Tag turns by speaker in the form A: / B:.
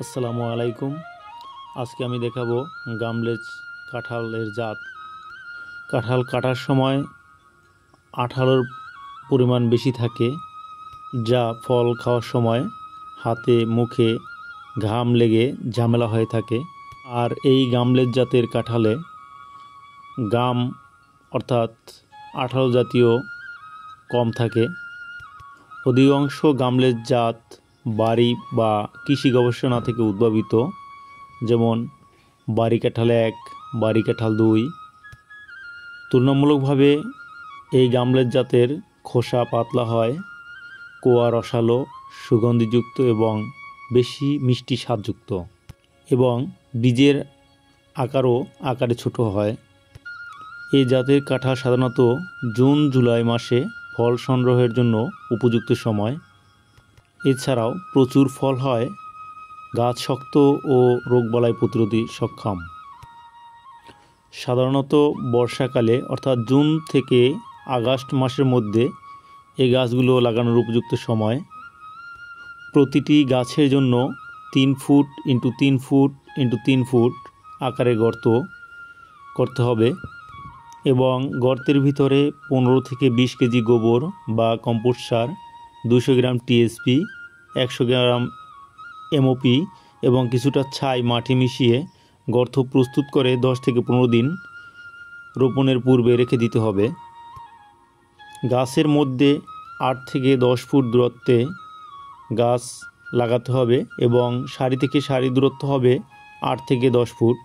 A: আসসালামু আলাইকুম। আজকে আমি দেখাবো গামলেজ কাঁঠালের জাত। কাঁঠাল কাটার সময় আঠালোর পরিমাণ বেশি থাকে, যা ফল খাওয়ার সময় হাতে মুখে ঘাম লেগে ঝামেলা হয়ে থাকে। আর এই গামলেজ জাতের কাঁঠালে গাম অর্থাৎ আঠালো জাতীয় কম থাকে। অধিকাংশ গামলেজ জাত বাড়ি বা কৃষি গবেষণা থেকে উদ্ভাবিত, যেমন বাড়ি কাঁঠাল 1, বাড়ি কাঁঠাল 2। তুলনামূলকভাবে এই গামলেজ জাতের খোসা পাতলা হয়, কোয়া রসালো, সুগন্ধিযুক্ত এবং বেশি মিষ্টি স্বাদযুক্ত, এবং বীজের আকারে ছোট হয়। এই জাতের কাঁঠাল সাধারণত জুন জুলাই মাসে ফল সংগ্রহের জন্য উপযুক্ত সময়। এছাড়াও প্রচুর ফল হয়, গাছ শক্ত ও রোগবালাই প্রতিরোধী সক্ষম। সাধারণত বর্ষাকালে অর্থাৎ জুন থেকে আগস্ট মাসের মধ্যে এই গাছগুলো লাগানোর উপযুক্ত সময়। প্রতিটি গাছের জন্য 3 foot into 3 foot into 3 foot আকারে গর্ত করতে হবে, এবং গর্তের ভিতরে 15 থেকে 20 কেজি গোবর বা কম্পোস্ট সার, 200 গ্রাম টিএসপি, 100 গ্রাম এমওপি এবং কিছুটা ছাই মাটি মিশিয়ে গর্ত প্রস্তুত করে 10 থেকে 15 দিন রোপণের পূর্বে রেখে দিতে হবে। গাছের মধ্যে 8 থেকে 10 ফুট দূরত্বে গাছ লাগাতে হবে এবং সারি থেকে সারি দূরত্ব হবে 8 থেকে 10 ফুট।